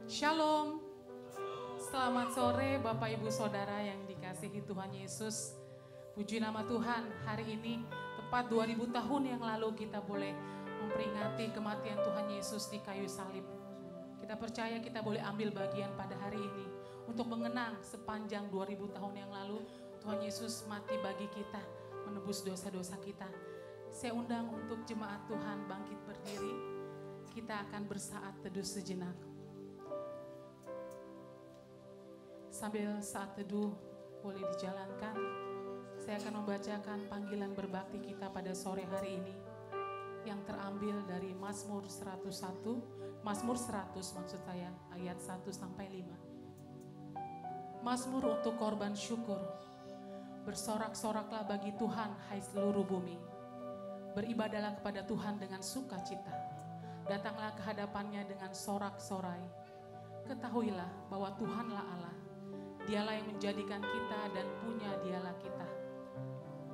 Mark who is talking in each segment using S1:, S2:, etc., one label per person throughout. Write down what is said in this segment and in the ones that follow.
S1: Shalom, selamat sore Bapak Ibu Saudara yang dikasihi Tuhan Yesus. Puji nama Tuhan, hari ini tepat 2000 tahun yang lalu kita boleh memperingati kematian Tuhan Yesus di kayu salib. Kita percaya kita boleh ambil bagian pada hari ini untuk mengenang sepanjang 2000 tahun yang lalu Tuhan Yesus mati bagi kita, menebus dosa-dosa kita. Saya undang untuk jemaat Tuhan bangkit berdiri. Kita akan bersaat teduh sejenak. Sambil saat teduh boleh dijalankan, saya akan membacakan panggilan berbakti kita pada sore hari ini yang terambil dari Mazmur 101, Mazmur 100 maksud saya, ayat 1 sampai 5. Mazmur untuk korban syukur. Bersorak-soraklah bagi Tuhan, hai seluruh bumi. Beribadalah kepada Tuhan dengan sukacita. Datanglah ke hadapannya dengan sorak-sorai. Ketahuilah bahwa Tuhanlah Allah. Dialah yang menjadikan kita dan punya dialah kita.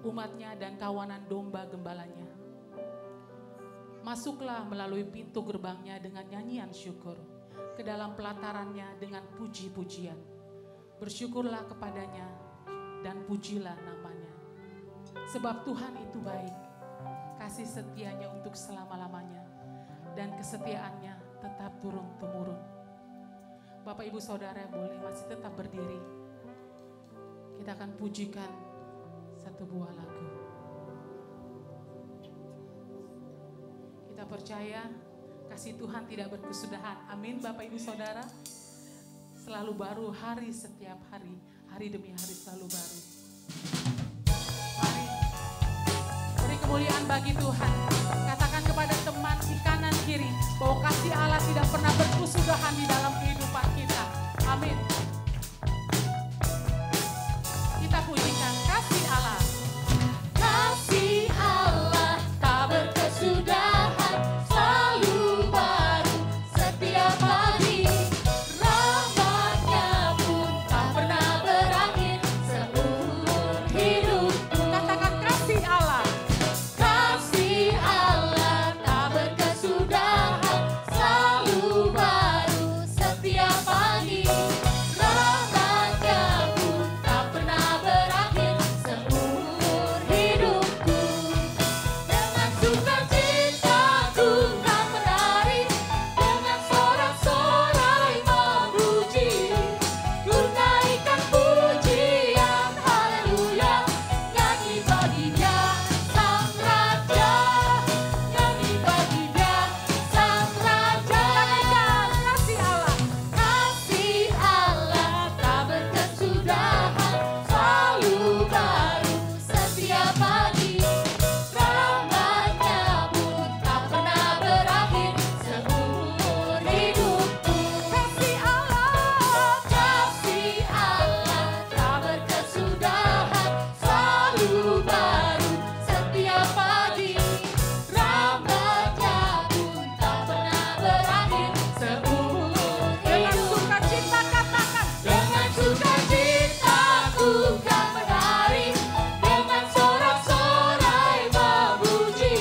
S1: Umatnya dan kawanan domba gembalanya. Masuklah melalui pintu gerbangnya dengan nyanyian syukur. Ke dalam pelatarannya dengan puji-pujian. Bersyukurlah kepadanya dan pujilah namanya. Sebab Tuhan itu baik. Kasih setianya untuk selama-lamanya. Dan kesetiaannya tetap turun-temurun. Bapak Ibu Saudara boleh masih tetap berdiri. Kita akan pujikan satu buah lagu. Kita percaya kasih Tuhan tidak berkesudahan. Amin Bapak Ibu Saudara. Selalu baru hari setiap hari. Hari demi hari selalu baru. Mari beri kemuliaan bagi Tuhan. Katakan kepada teman di kanan kiri bahwa kasih Allah tidak pernah berkesudahan di dalam kehidupan kita. Amin. Kita pujikan kasih Allah.
S2: Kasih Allah tak berkesudahan, selalu baru setiap hari. Rahmat-Nya pun tak pernah berakhir seumur hidupku.
S1: Katakan kasih Allah.
S2: Kasih Allah tak berkesudahan, selalu baru setiap pagi. Rahmat-Nya pun tak pernah berakhir seumur hidupku. Dengan sukacita ku kan menari, dengan sorak-sorai memuji. Ku naikkan pujian, haleluya, nyanyi bagi Dia Sang Raja, nyanyi bagi Dia Sang Raja.
S1: Kasih Allah.
S2: Kasih Allah tak berkesudahan, selalu baru setiap pagi. Rahmat-Nya pun tak pernah berakhir seumur hidupku.
S1: Kasih Allah.
S2: Kasih Allah tak berkesudahan, selalu baru setiap pagi. Rahmat-Nya pun tak pernah berakhir seumur
S1: Dengan
S2: hidupku.
S1: sukacita katakan.
S2: Dengan sukacita ku kan menari, dengan sorak-sorai memuji.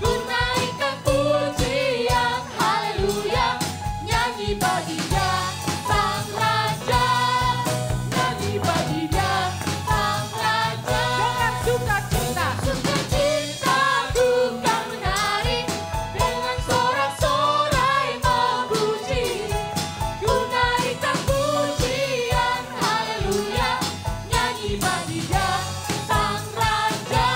S2: Ku naikkan pujian, haleluya, nyanyi bagi Dia Sang Raja, nyanyi bagi Dia Sang Raja.
S1: Dengan sukacita.
S2: Sukacita ku kan menari, dengan sorak-sorai memuji. Ku naikkan pujian, haleluya, nyanyi bagi Dia Sang Raja,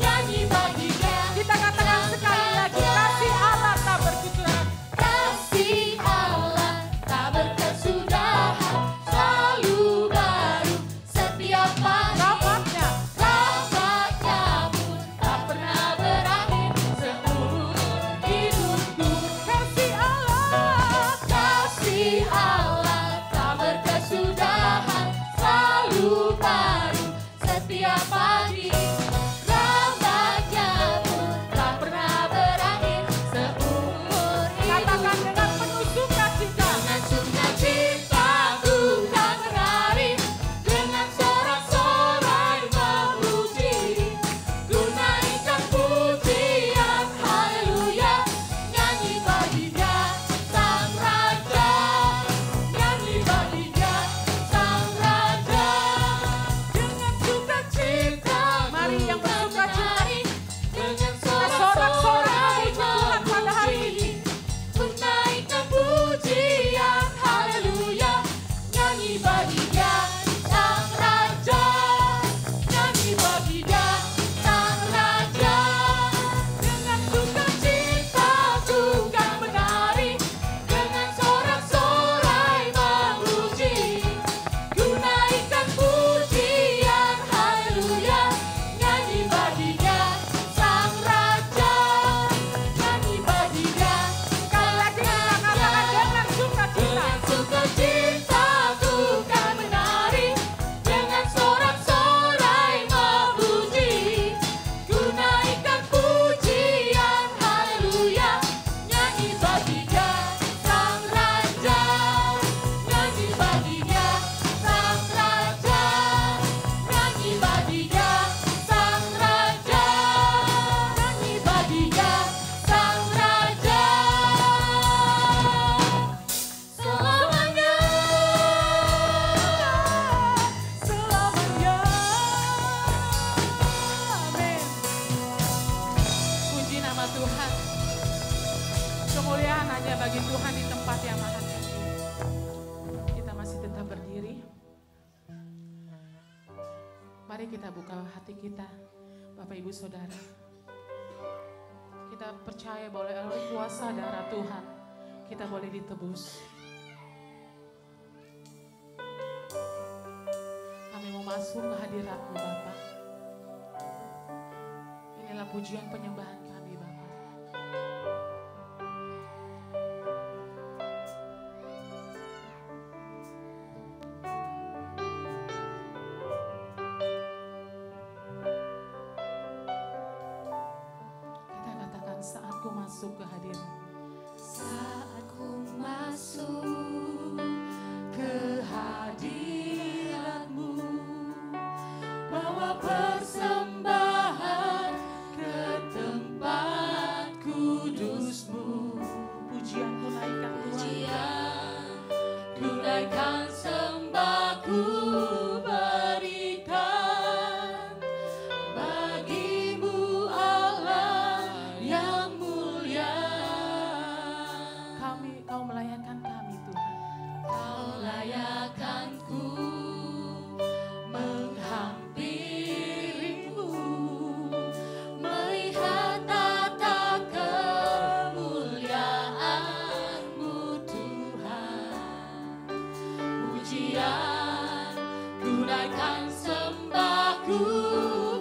S2: nyanyi bagi Dia.
S1: Kita katakan sekali lagi. Kasih Allah tak berkesudahan.
S2: Kasih Allah tak berkesudahan, selalu baru setiap pagi.
S1: Rahmatnya.
S2: Rahmat-Nya pun tak pernah berakhir seumur hidupku.
S1: Kasih Allah.
S2: Kasih Allah tak berkesudahan, selalu baru setiap pagi. Rahmat-Nya pun tak pernah berakhir seumur
S1: Katakan
S2: hidupku.
S1: dengan penuh sukacita.
S2: Dengan sukacita ku kan menari, dengan sorak-sorai memuji. Ku naikkan pujian, haleluya, nyanyi bagi Dia Sang Raja,
S1: Ya bagi Tuhan di tempat yang maha tinggi. Kita masih tetap berdiri. Mari kita buka hati kita, Bapak Ibu Saudara. Kita percaya bahwa oleh kuasa darah Tuhan, kita boleh ditebus. Kami mau masuk ke hadirat-Mu Bapa. Inilah pujian penyembahan kami Bapa. Kita katakan saat ku masuk ke hadirat.
S2: Saat ku masuk ke hadirat-Mu, bawa persembahan ke tempat kudus-Mu.
S1: Pujian ku naikkan Tuhan.
S2: Pujian ku naikkan, sembah ku berikan bagi-Mu Allah yang mulia.
S1: Kau melayakkan kami Tuhan.
S2: Kau layakkanku menghampiri-Mu, melihat tata kemuliaan-Mu Tuhan. Pujian ku naikkan, sembah ku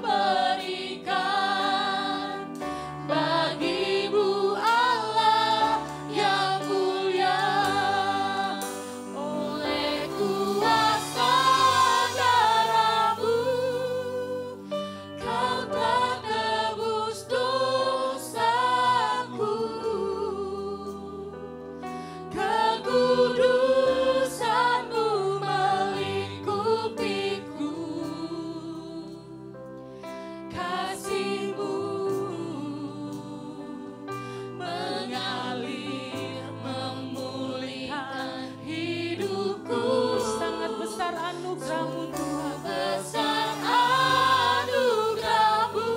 S2: berikan bagi-Mu Allah yang mulia. Oleh kuasa darah-Mu, Kau telah tebus dosaku. Kekudusan-Mu melingkupiku, kasih-Mu mengalir memulihkan hidupku.
S1: Sangat besar anugerah-Mu Tuhan.
S2: Besar anugerah-Mu,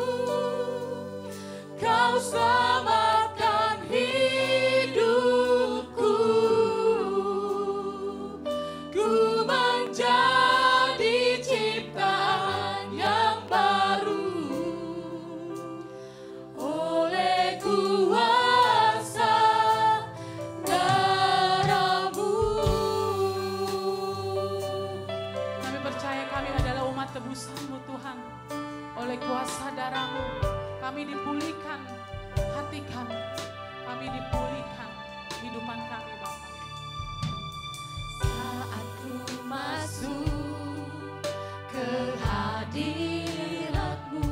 S2: Kau selamatkan hidupku. Ku menjadi ciptaan yang baru oleh kuasa darah-Mu.
S1: Kami percaya kami adalah umat tebusan-Mu Tuhan. Oleh kuasa darah-Mu, kami dipulihkan hati kami. Kami dipulihkan kehidupan kami Bapa.
S2: Saat ku masuk ke hadirat-Mu,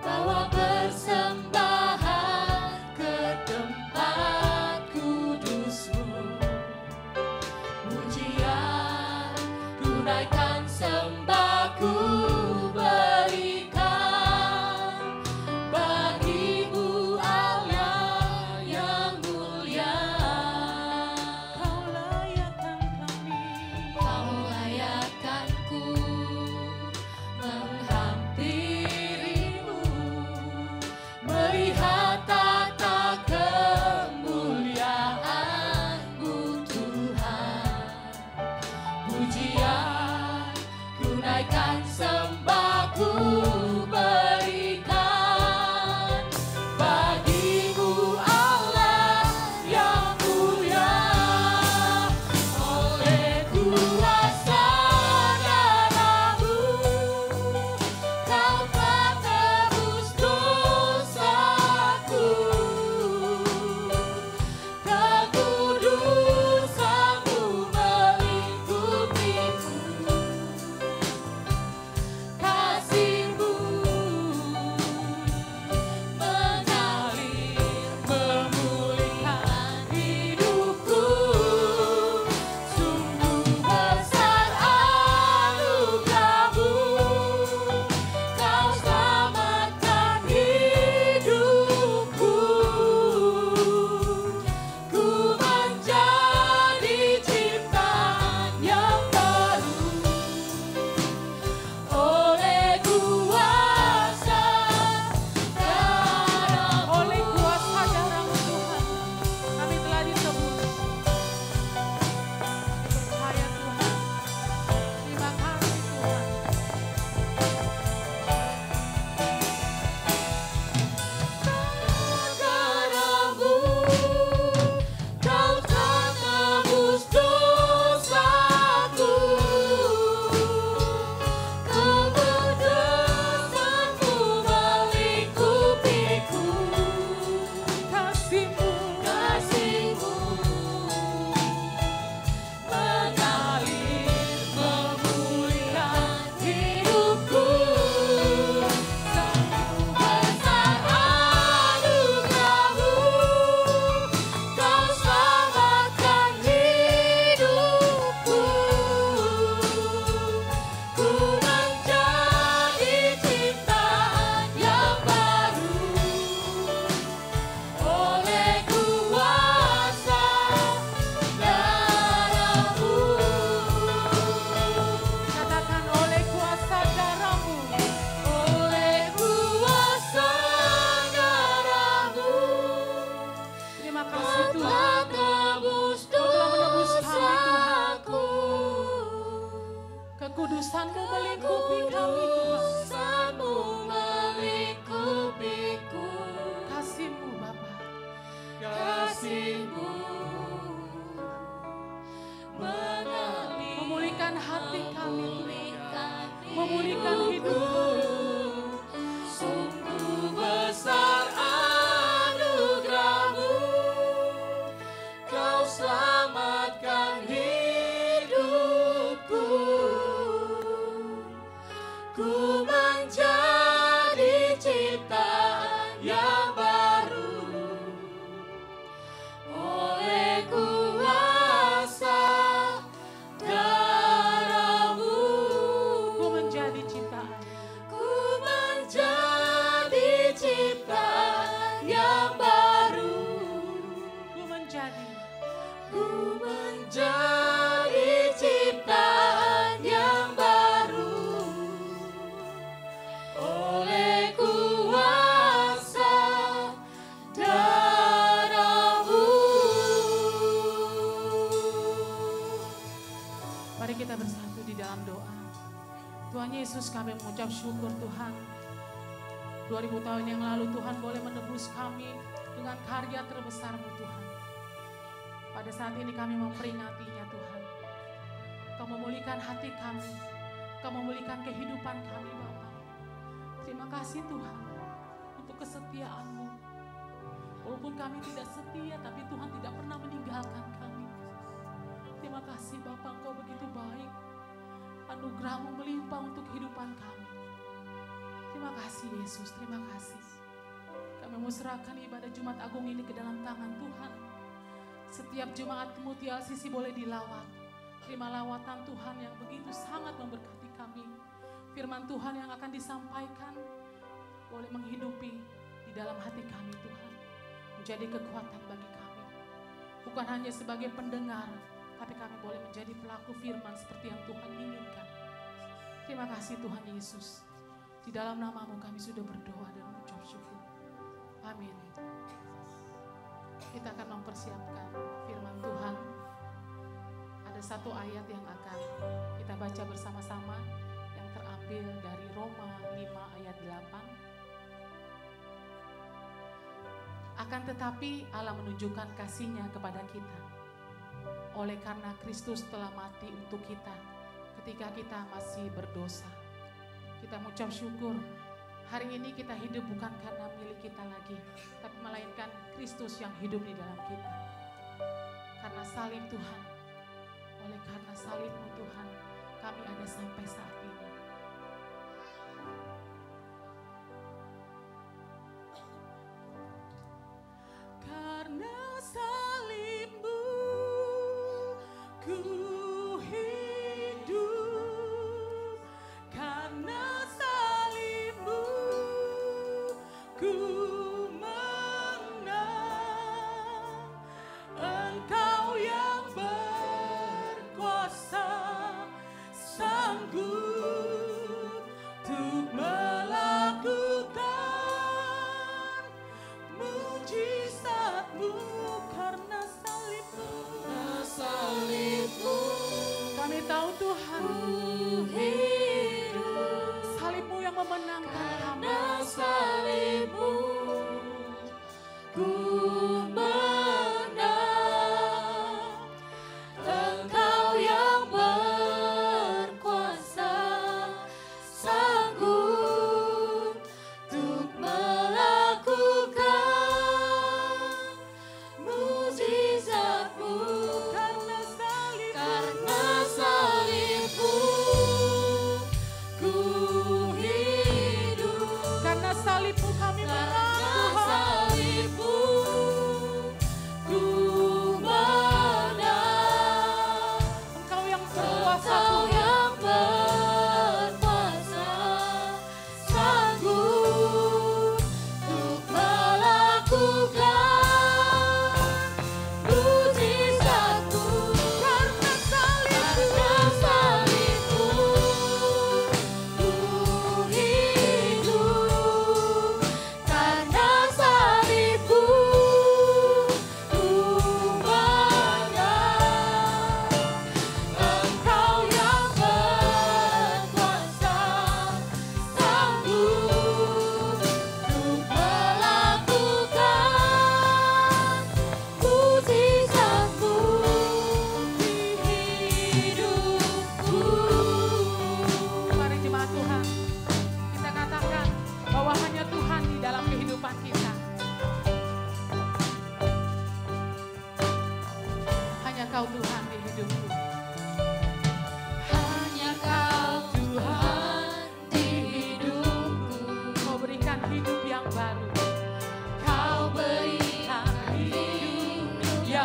S2: bawa persembahan ke tempat kudus-Mu. Pujian ku naikkan, sembah ku berikan bagi-Mu Allah yang mulia.
S1: kekudusan-Mu melingkupi kami Tuhan.
S2: Kekudusan-Mu melingkupiku.
S1: Kasih-Mu Bapa,
S2: Kasih-Mu mengalir,
S1: memulihkan hati kami Tuhan,
S2: memulihkan
S1: memulihkan hidup kami.
S2: Sungguh besar anugerah-Mu, Kau selamatkan hidupku. Ku menjadi ciptaan yang baru oleh kuasa darah-Mu.
S1: Ku menjadi ciptaan,
S2: Ku menjadi ciptaan yang baru.
S1: ku menjadi
S2: Ciptaan yang baru oleh kuasa darah-Mu.
S1: Mari kita bersatu di dalam doa. Tuhan Yesus, kami mengucap syukur Tuhan. 2000 tahun yang lalu Tuhan boleh menebus kami dengan karya terbesar-Mu Tuhan. Pada saat ini kami memperingatinya Tuhan. Kau memulihkan hati kami, Kau memulihkan kehidupan kami Bapa. Terima kasih Tuhan untuk kesetiaan-Mu. Walaupun kami tidak setia, tapi Tuhan tidak pernah meninggalkan kami. Terima kasih Bapa, Engkau begitu baik. Anugerah-Mu melimpah untuk kehidupan kami. Terima kasih Yesus, terima kasih. Kami mau serahkan ibadah Jumat Agung ini ke dalam tangan Tuhan. Setiap Jumat-Mu TLCC boleh dilawat. Terima lawatan Tuhan yang begitu sangat memberkati kami. Firman Tuhan yang akan disampaikan boleh menghidupi di dalam hati kami Tuhan. Menjadi kekuatan bagi kami. Bukan hanya sebagai pendengar, tapi kami boleh menjadi pelaku firman seperti yang Tuhan inginkan. Terima kasih Tuhan Yesus. Di dalam nama-Mu kami sudah berdoa dan mengucap syukur. Amin. Kita akan mempersiapkan firman Tuhan. Ada satu ayat yang akan kita baca bersama-sama yang terambil dari Roma 5 ayat 8. Akan tetapi Allah menunjukkan kasih-Nya kepada kita. Oleh karena Kristus telah mati untuk kita ketika kita masih berdosa. Kita mengucap syukur. Hari ini kita hidup bukan karena milik kita lagi, tapi melainkan Kristus yang hidup di dalam kita. Karena salib Tuhan, oleh karena salib-Mu Tuhan, kami ada sampai saat ini. Karena salib-Mu, ku hidup. Karena salib-Mu, ku menang. Engkau yang berkuasa, sanggup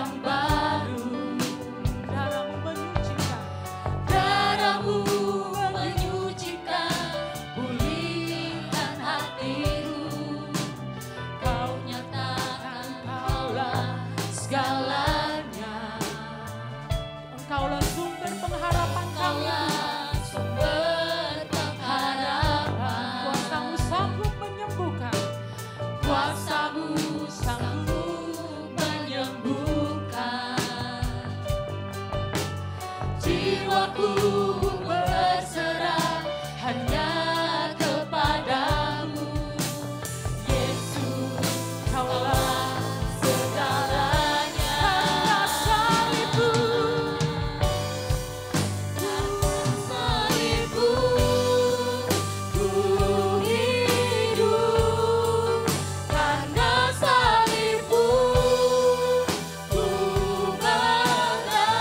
S2: yang baru.
S1: Darahmu menyucikan,
S2: Darahmu menyucikan, pulihkan hatiku. Kau nyatakan kaulah segalanya.
S1: Engkaulah sumber pengharapan kami.
S2: Kaulah sumber pengharapan.
S1: Kuasamu sanggup menyembuhkan.
S2: Kuasamu sanggup menyembuhkan. Jiwaku berserah hanya kepadamu. Yesus, kaulah segalanya.
S1: Karena salibmu,
S2: Karena salibmu, ku hidup. Karena salibmu, ku menang.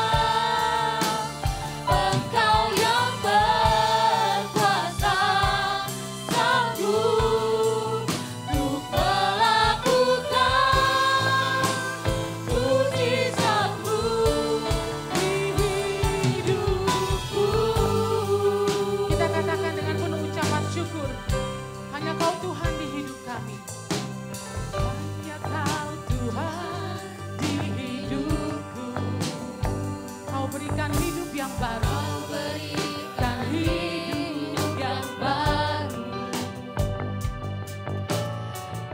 S2: Engkau yang berkuasa, sanggup untuk melakukan mujizat-Mu di hidupku.
S1: kita katakan dengan penuh ucapan syukur. Hanya Kau Tuhan di hidup kami. Hanya Kau Tuhan di hidupku. Kau berikan hidup yang baru.
S2: Kau berikan hidup yang baru.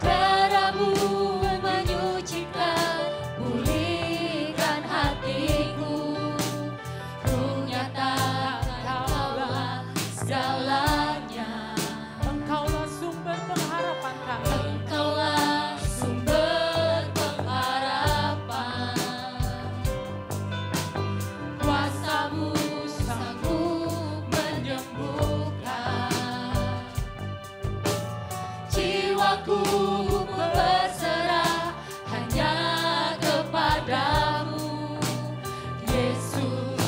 S2: Darahmu menyucikan, pulihkan hatiku. Ku nyatakan kaulah segalanya.
S1: Engkaulah sumber pengharapan kami.
S2: Engkaulah sumber pengharapan. Kuasamu sanggup menyembuhkan. Jiwaku berserah hanya kepadamu. Yesus,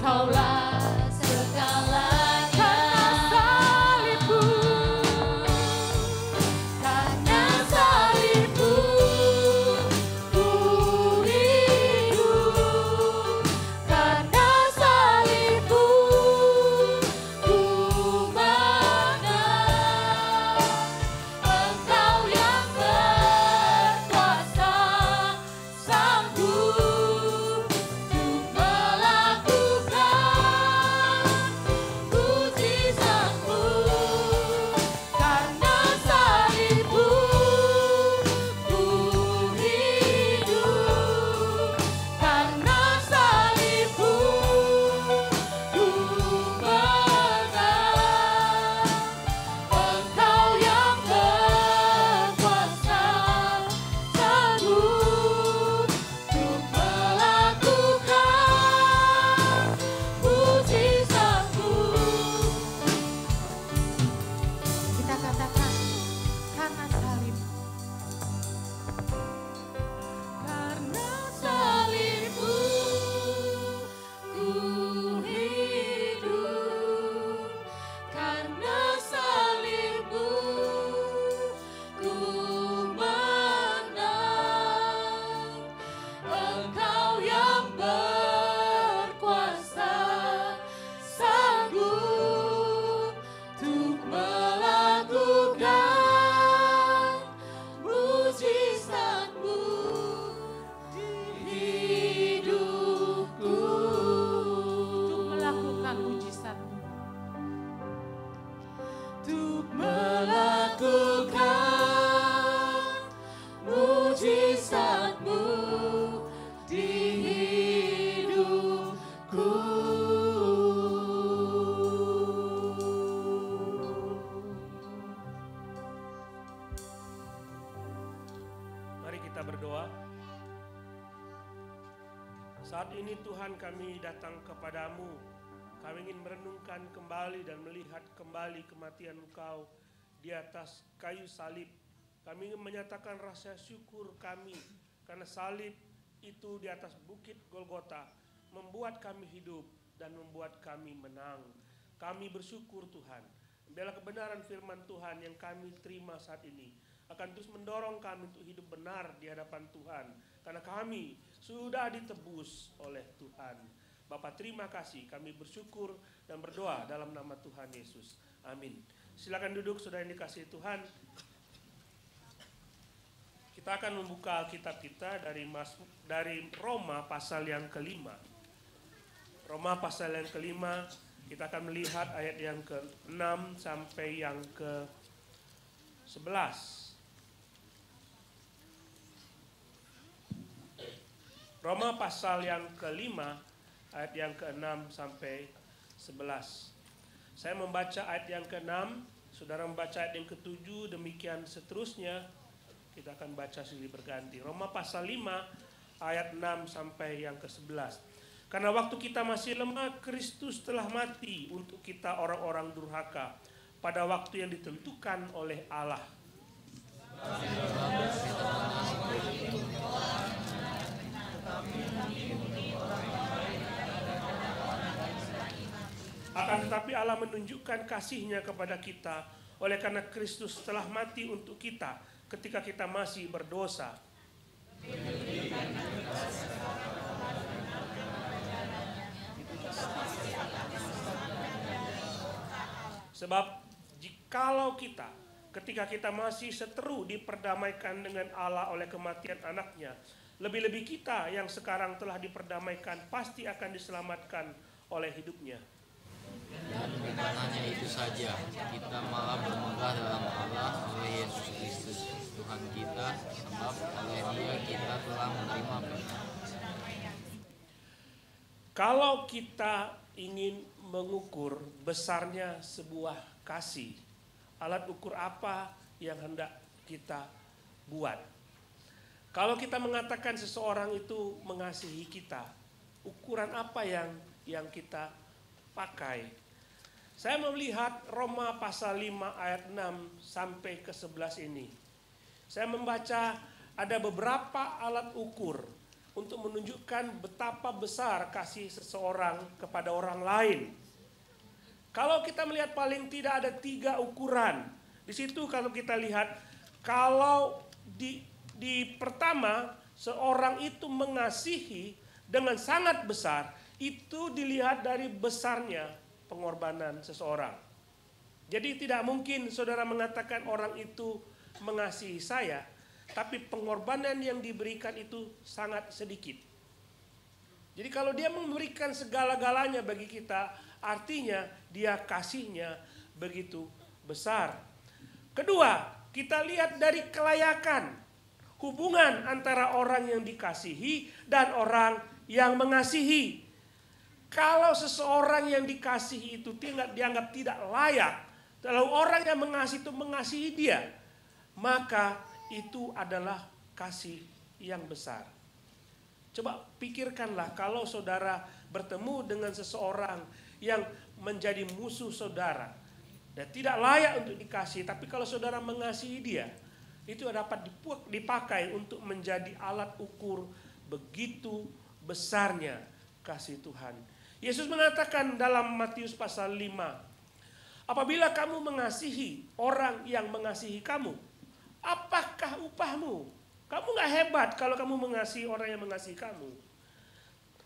S2: kaulah segalanya.
S1: Karena salibmu,
S2: Karena salibmu, ku hidup. Karena salibmu, ku menang. Engkau yang berkuasa, sanggup untuk melakukan mujizat-Mu. Karena salibmu, ku hidup. Karena salibmu, ku menang. Engkau yang berkuasa, sanggup untuk melakukan mujizat-Mu.
S1: kita katakan karena salibmu.
S2: Karena salibmu, ku hidup. Karena salibmu, ku menang. Engkau yang berkuasa, sanggup untuk melakukan mujizat-Mu di hidupku.
S1: Untuk melakukan mujizat-Mu.
S2: Untuk melakukan mujizat-Mu di hidupku.
S3: Mari kita berdoa. Saat ini Tuhan kami datang kepadamu. Kami ingin merenungkan kembali dan melihat kembali kematian Engkau di atas kayu salib. Kami ingin menyatakan rasa syukur kami karena salib itu di atas bukit Golgota membuat kami hidup dan membuat kami menang. Kami bersyukur Tuhan. Biarlah kebenaran firman Tuhan yang kami terima saat ini akan terus mendorong kami untuk hidup benar di hadapan Tuhan. Karena kami sudah ditebus oleh Tuhan. Bapa, terima kasih, kami bersyukur dan berdoa dalam nama Tuhan Yesus. Amin. Silakan duduk, saudara yang dikasihi Tuhan. Kita akan membuka Alkitab kita dari Roma pasal yang kelima. Roma pasal yang kelima, kita akan melihat ayat yang ke-6 sampai yang ke-11. Roma pasal yang kelima, ayat yang ke-6 sampai 11. Saya membaca ayat yang ke-6, saudara membaca ayat yang ke-7, demikian seterusnya. Kita akan baca silih berganti. Roma pasal 5, ayat 6 sampai yang ke-11. Karena waktu kita masih lemah, Kristus telah mati untuk kita orang-orang durhaka pada waktu yang ditentukan oleh Allah. Akan tetapi Allah menunjukkan kasih-Nya kepada kita oleh karena Kristus telah mati untuk kita ketika kita masih berdosa. Sebab jikalau kita ketika kita masih seteru diperdamaikan dengan Allah oleh kematian anaknya, lebih-lebih kita yang sekarang telah diperdamaikan pasti akan diselamatkan oleh hidupnya.
S4: Dan bukan hanya itu saja, kita malah bermegah dalam Allah oleh Yesus Kristus Tuhan kita, sebab oleh Dia kita telah menerima berkat.
S3: Kalau kita ingin mengukur besarnya sebuah kasih, alat ukur apa yang hendak kita buat? Kalau kita mengatakan seseorang itu mengasihi kita, ukuran apa yang kita pakai? Saya melihat Roma pasal 5 ayat 6 sampai ke 11 ini. Saya membaca ada beberapa alat ukur untuk menunjukkan betapa besar kasih seseorang kepada orang lain. Kalau kita melihat paling tidak ada 3 ukuran. Di situ kalau kita lihat, kalau di pertama seorang itu mengasihi dengan sangat besar, itu dilihat dari besarnya pengorbanan seseorang. Jadi tidak mungkin saudara mengatakan orang itu mengasihi saya, tapi pengorbanan yang diberikan itu sangat sedikit. Jadi kalau dia memberikan segala-galanya bagi kita, artinya dia kasihnya begitu besar. Kedua, kita lihat dari kelayakan, hubungan antara orang yang dikasihi dan orang yang mengasihi. Kalau seseorang yang dikasihi itu dianggap tidak layak, lalu orang yang mengasihi itu mengasihi dia, maka itu adalah kasih yang besar. Coba pikirkanlah kalau saudara bertemu dengan seseorang yang menjadi musuh saudara dan tidak layak untuk dikasihi, tapi kalau saudara mengasihi dia, itu dapat dipakai untuk menjadi alat ukur begitu besarnya kasih Tuhan. Yesus mengatakan dalam Matius pasal 5, apabila kamu mengasihi orang yang mengasihi kamu, apakah upahmu? Kamu gak hebat kalau kamu mengasihi orang yang mengasihi kamu.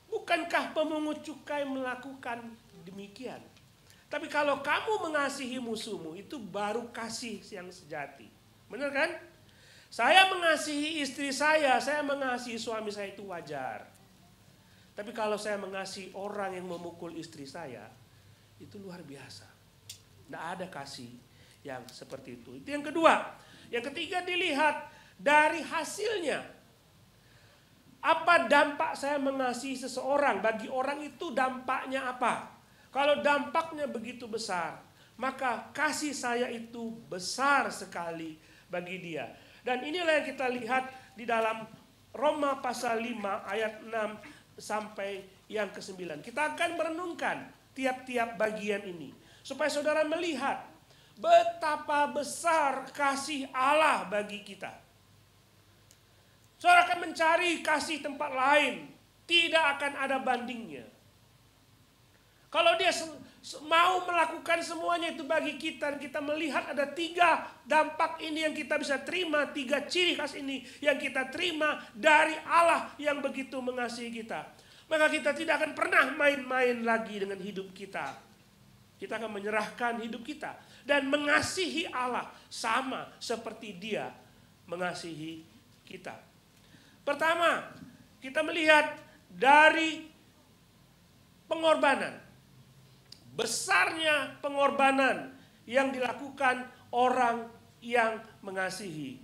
S3: Bukankah pemungut cukai melakukan demikian? Tapi kalau kamu mengasihi musuhmu, itu baru kasih yang sejati. Benar kan? Saya mengasihi istri saya mengasihi suami saya, itu wajar. Tapi kalau saya mengasihi orang yang memukul istri saya, itu luar biasa. Tidak ada kasih yang seperti itu. Itu yang kedua. Yang ketiga, dilihat dari hasilnya. Apa dampak saya mengasihi seseorang? Bagi orang itu dampaknya apa? Kalau dampaknya begitu besar, maka kasih saya itu besar sekali bagi dia. Dan inilah yang kita lihat di dalam Roma pasal 5 ayat 6 sampai yang ke-9. Kita akan merenungkan tiap-tiap bagian ini, supaya saudara melihat betapa besar kasih Allah bagi kita. Saudara akan mencari kasih tempat lain, tidak akan ada bandingnya. Kalau dia mau melakukan semuanya itu bagi kita, kita melihat ada 3 dampak ini yang kita bisa terima, 3 ciri khas ini yang kita terima dari Allah yang begitu mengasihi kita. Maka kita tidak akan pernah main-main lagi dengan hidup kita. Kita akan menyerahkan hidup kita dan mengasihi Allah sama seperti Dia mengasihi kita. Pertama, kita melihat dari pengorbanan. Besarnya pengorbanan yang dilakukan orang yang mengasihi.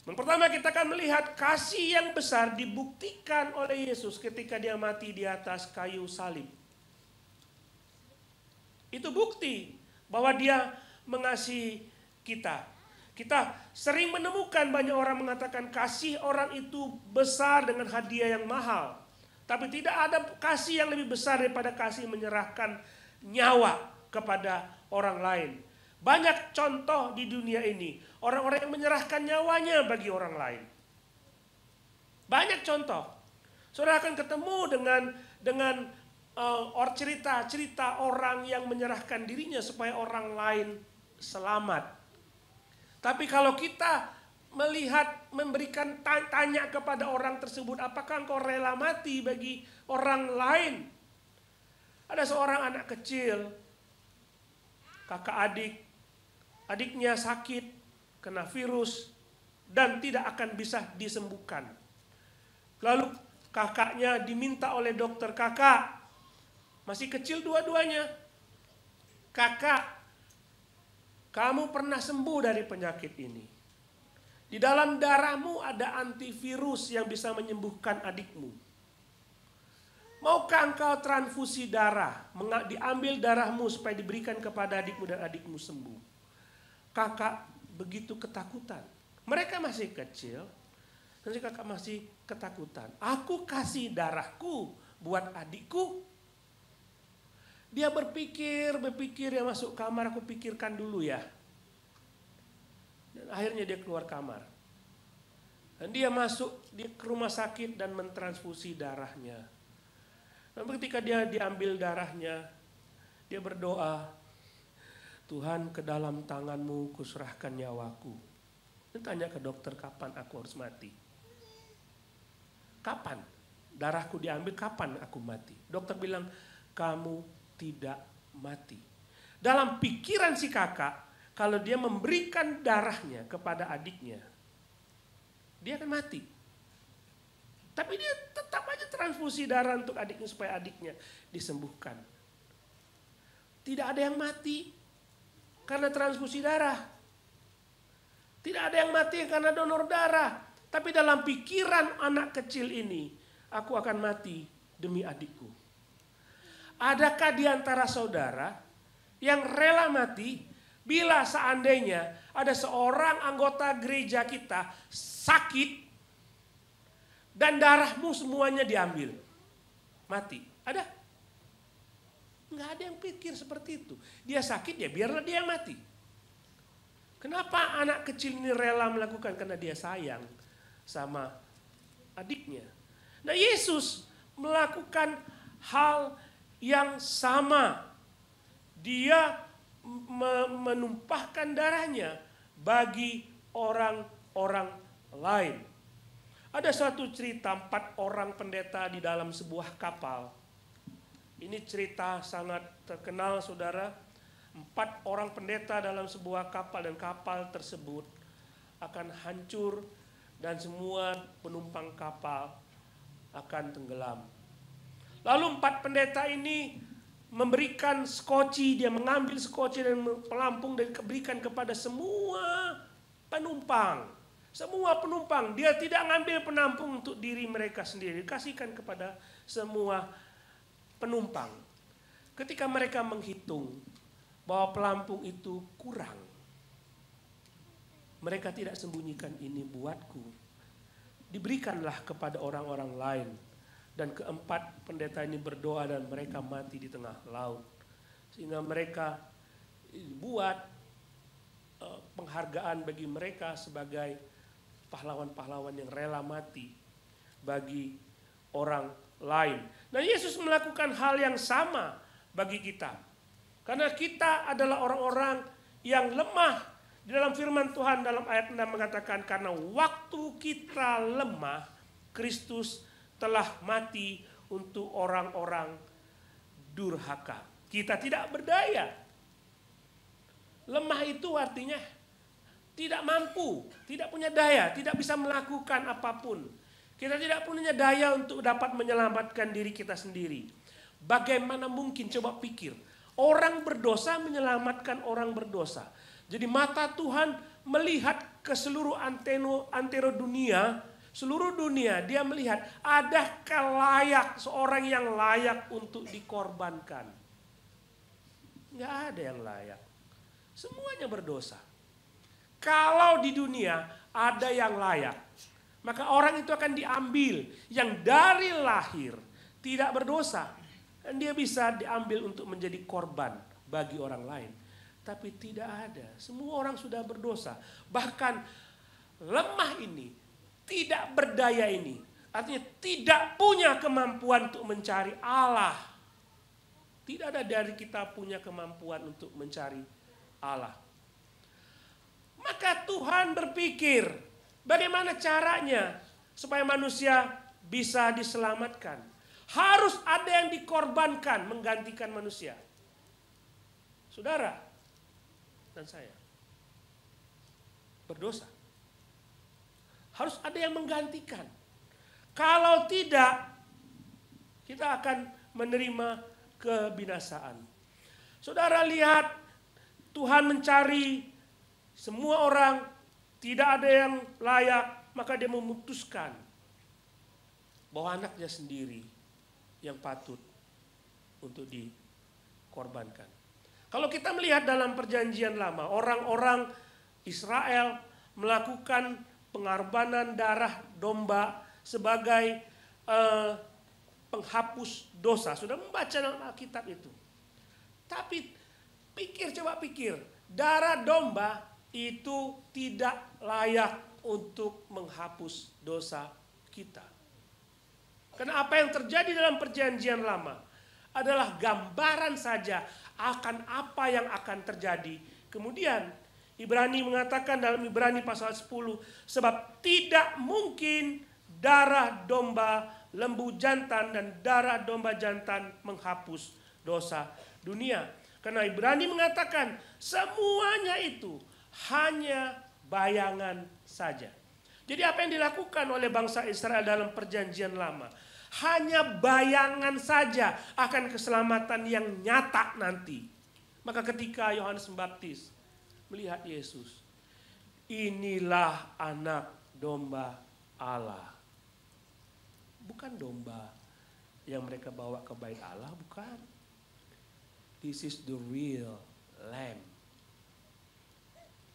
S3: Yang pertama kita akan melihat kasih yang besar dibuktikan oleh Yesus ketika dia mati di atas kayu salib. Itu bukti bahwa dia mengasihi kita. Kita sering menemukan banyak orang mengatakan kasih orang itu besar dengan hadiah yang mahal. Tapi tidak ada kasih yang lebih besar daripada kasih menyerahkan nyawa kepada orang lain. Banyak contoh di dunia ini. Orang-orang yang menyerahkan nyawanya bagi orang lain. Banyak contoh. Saudara akan ketemu dengan cerita orang yang menyerahkan dirinya supaya orang lain selamat. Tapi kalau kita melihat, memberikan tanya kepada orang tersebut, apakah engkau rela mati bagi orang lain? Ada seorang anak kecil, kakak adiknya sakit, kena virus, dan tidak akan bisa disembuhkan. Lalu kakaknya diminta oleh dokter, kakak, masih kecil dua-duanya. Kakak, kamu pernah sembuh dari penyakit ini. Di dalam darahmu ada antivirus yang bisa menyembuhkan adikmu. Maukah engkau transfusi darah, diambil darahmu supaya diberikan kepada adikmu dan adikmu sembuh? Kakak begitu ketakutan. Mereka masih kecil, nanti kakak masih ketakutan. Aku kasih darahku buat adikku. Dia berpikir, dia masuk kamar, aku pikirkan dulu ya. Dan akhirnya dia keluar kamar. Dan dia masuk ke rumah sakit dan mentransfusi darahnya. Dan ketika dia diambil darahnya, dia berdoa, Tuhan, ke dalam tanganmu kuserahkan nyawaku. Dan tanya ke dokter, kapan aku harus mati? Kapan? Darahku diambil, kapan aku mati? Dokter bilang, kamu tidak mati. Dalam pikiran si kakak, kalau dia memberikan darahnya kepada adiknya, dia akan mati. Tapi dia tetap aja transfusi darah untuk adiknya supaya adiknya disembuhkan. Tidak ada yang mati karena transfusi darah. Tidak ada yang mati karena donor darah. Tapi dalam pikiran anak kecil ini, aku akan mati demi adikku. Adakah di antara saudara yang rela mati bila seandainya ada seorang anggota gereja kita sakit dan darahmu semuanya diambil? Mati. Ada? Nggak ada yang pikir seperti itu. Dia sakit ya biarlah dia mati. Kenapa anak kecil ini rela melakukan? Karena dia sayang sama adiknya. Nah, Yesus melakukan hal yang sama. Dia menumpahkan darahnya bagi orang-orang lain. Ada suatu cerita 4 orang pendeta di dalam sebuah kapal. Ini cerita sangat terkenal, saudara. 4 orang pendeta dalam sebuah kapal, dan kapal tersebut akan hancur dan semua penumpang kapal akan tenggelam. Lalu 4 pendeta ini memberikan skoci, dia mengambil skoci dan pelampung dan diberikan kepada semua penumpang. Semua penumpang, dia tidak mengambil penampung untuk diri mereka sendiri, dikasihkan kepada semua penumpang. Ketika mereka menghitung bahwa pelampung itu kurang, mereka tidak sembunyikan, ini buatku. Diberikanlah kepada orang-orang lain. Dan keempat pendeta ini berdoa dan mereka mati di tengah laut. Sehingga mereka buat penghargaan bagi mereka sebagai pahlawan-pahlawan yang rela mati bagi orang lain. Nah, Yesus melakukan hal yang sama bagi kita. Karena kita adalah orang-orang yang lemah. Di dalam firman Tuhan dalam ayat 6 mengatakan, karena waktu kita lemah, Kristus telah mati untuk orang-orang durhaka. Kita tidak berdaya. Lemah itu artinya tidak mampu, tidak punya daya, tidak bisa melakukan apapun. Kita tidak punya daya untuk dapat menyelamatkan diri kita sendiri. Bagaimana mungkin, coba pikir, orang berdosa menyelamatkan orang berdosa. Jadi mata Tuhan melihat ke seluruh antero dunia, seluruh dunia dia melihat adakah layak seorang yang layak untuk dikorbankan. Nggak ada yang layak. Semuanya berdosa. Kalau di dunia ada yang layak, maka orang itu akan diambil yang dari lahir tidak berdosa. Dan dia bisa diambil untuk menjadi korban bagi orang lain. Tapi tidak ada. Semua orang sudah berdosa. Bahkan lemah ini, tidak berdaya ini, artinya tidak punya kemampuan untuk mencari Allah. Tidak ada dari kita punya kemampuan untuk mencari Allah. Maka Tuhan berpikir, bagaimana caranya supaya manusia bisa diselamatkan. Harus ada yang dikorbankan menggantikan manusia. Saudara dan saya berdosa. Harus ada yang menggantikan. Kalau tidak, kita akan menerima kebinasaan. Saudara lihat, Tuhan mencari semua orang, tidak ada yang layak, maka dia memutuskan bahwa anaknya sendiri yang patut untuk dikorbankan. Kalau kita melihat dalam perjanjian lama, orang-orang Israel melakukan pengorbanan darah domba sebagai penghapus dosa. Sudah membaca dalam Alkitab itu. Tapi coba pikir, darah domba itu tidak layak untuk menghapus dosa kita. Karena apa yang terjadi dalam perjanjian lama adalah gambaran saja akan apa yang akan terjadi. Kemudian Ibrani mengatakan dalam Ibrani pasal 10, sebab tidak mungkin darah domba lembu jantan dan darah domba jantan menghapus dosa dunia. Karena Ibrani mengatakan semuanya itu hanya bayangan saja. Jadi apa yang dilakukan oleh bangsa Israel dalam perjanjian lama hanya bayangan saja akan keselamatan yang nyata nanti. Maka ketika Yohanes Pembaptis melihat Yesus, inilah anak domba Allah. Bukan domba yang mereka bawa ke bait Allah, bukan. This is the real lamb.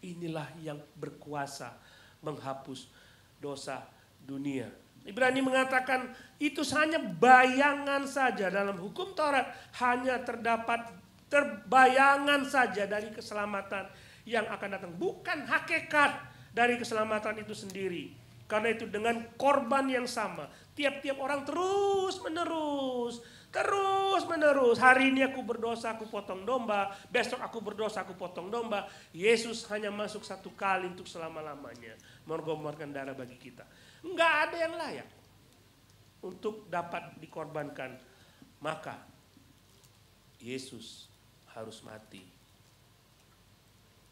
S3: Inilah yang berkuasa menghapus dosa dunia. Ibrani mengatakan itu hanya bayangan saja. Dalam hukum Taurat hanya terdapat terbayangan saja dari keselamatan yang akan datang. Bukan hakikat dari keselamatan itu sendiri. Karena itu dengan korban yang sama. Tiap-tiap orang terus menerus. Hari ini aku berdosa, aku potong domba. Besok aku berdosa, aku potong domba. Yesus hanya masuk satu kali untuk selama-lamanya. Mengorbankan darah bagi kita. Enggak ada yang layak untuk dapat dikorbankan. Maka Yesus harus mati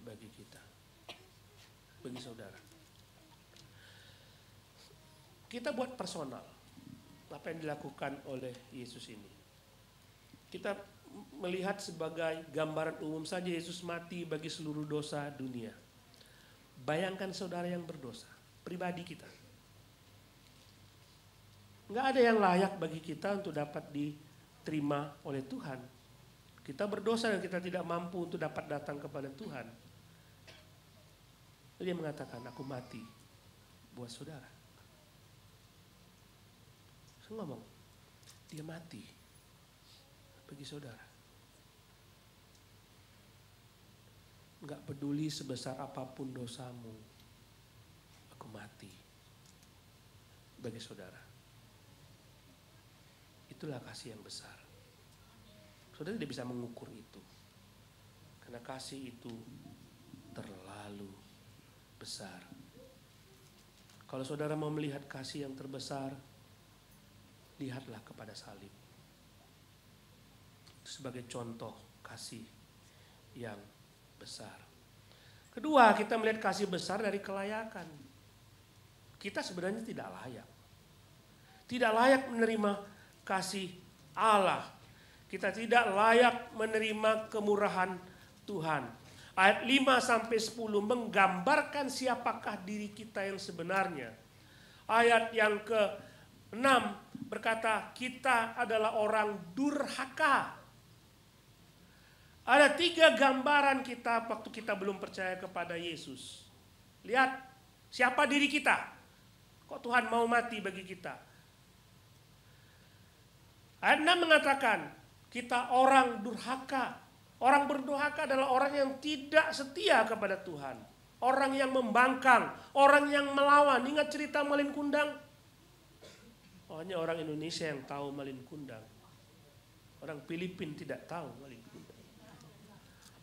S3: bagi kita, bagi saudara. Kita buat personal apa yang dilakukan oleh Yesus ini. Kita melihat sebagai gambaran umum saja Yesus mati bagi seluruh dosa dunia. Bayangkan saudara yang berdosa, pribadi kita. Nggak ada yang layak bagi kita untuk dapat diterima oleh Tuhan. Kita berdosa dan kita tidak mampu untuk dapat datang kepada Tuhan. Dia mengatakan, aku mati buat saudara. Saya ngomong, dia mati bagi saudara. Nggak peduli sebesar apapun dosamu, aku mati bagi saudara. Itulah kasih yang besar. Saudara tidak bisa mengukur itu. Karena kasih itu terlalu besar. Kalau saudara mau melihat kasih yang terbesar, lihatlah kepada salib. Sebagai contoh kasih yang besar. Kedua, kita melihat kasih besar dari kelayakan. Kita sebenarnya tidak layak. Tidak layak menerima kasih Allah. Kita tidak layak menerima kemurahan Tuhan. Ayat 5-10 menggambarkan siapakah diri kita yang sebenarnya. Ayat yang ke-6 berkata kita adalah orang durhaka. Ada 3 gambaran kita waktu kita belum percaya kepada Yesus. Lihat siapa diri kita. Kok Tuhan mau mati bagi kita. Ayat 6 mengatakan kita orang durhaka. Orang berdurhaka adalah orang yang tidak setia kepada Tuhan. Orang yang membangkang, orang yang melawan. Ingat cerita Malin Kundang? Hanya orang Indonesia yang tahu Malin Kundang. Orang Filipina tidak tahu Malin Kundang.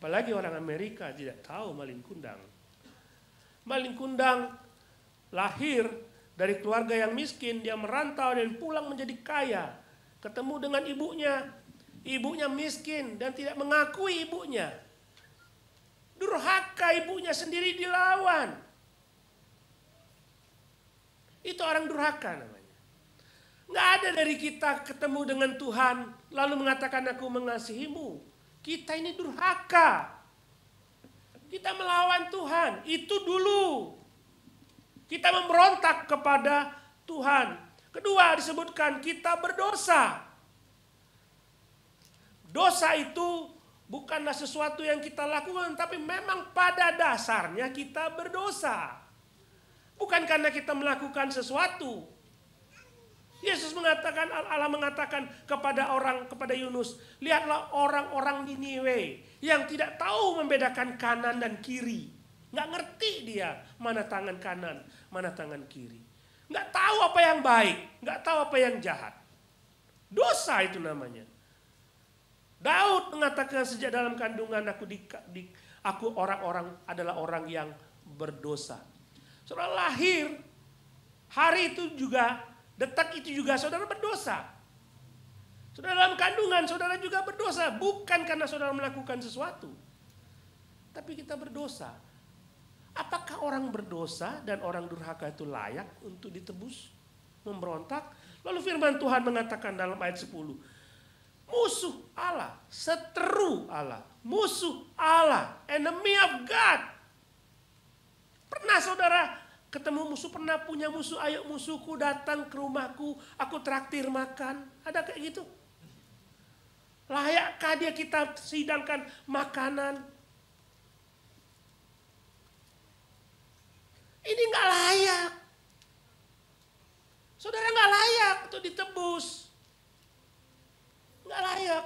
S3: Apalagi orang Amerika tidak tahu Malin Kundang. Malin Kundang lahir dari keluarga yang miskin. Dia merantau dan pulang menjadi kaya. Ketemu dengan ibunya. Ibunya miskin dan tidak mengakui ibunya. Durhaka ibunya sendiri dilawan. Itu orang durhaka namanya. Nggak ada dari kita ketemu dengan Tuhan lalu mengatakan aku mengasihimu. Kita ini durhaka. Kita melawan Tuhan. Itu dulu. Kita memberontak kepada Tuhan. Kedua disebutkan kita berdosa. Dosa itu bukanlah sesuatu yang kita lakukan, tapi memang pada dasarnya kita berdosa. Bukan karena kita melakukan sesuatu. Yesus mengatakan, Allah mengatakan kepada Yunus, lihatlah orang-orang Niniwe yang tidak tahu membedakan kanan dan kiri. Nggak ngerti dia mana tangan kanan, mana tangan kiri. Nggak tahu apa yang baik, nggak tahu apa yang jahat. Dosa itu namanya. Daud mengatakan sejak dalam kandungan aku orang-orang adalah orang yang berdosa. Saudara lahir, hari itu juga, detak itu juga saudara berdosa. Saudara dalam kandungan saudara juga berdosa. Bukan karena saudara melakukan sesuatu. Tapi kita berdosa. Apakah orang berdosa dan orang durhaka itu layak untuk ditebus? Memberontak? Lalu firman Tuhan mengatakan dalam ayat 10. Musuh Allah, seteru Allah, musuh Allah, enemy of God. Pernah saudara ketemu musuh, pernah punya musuh, ayo musuhku datang ke rumahku, aku traktir makan. Ada kayak gitu? Layakkah dia kita sidangkan makanan? Ini gak layak. Saudara gak layak untuk ditebus. Nggak layak.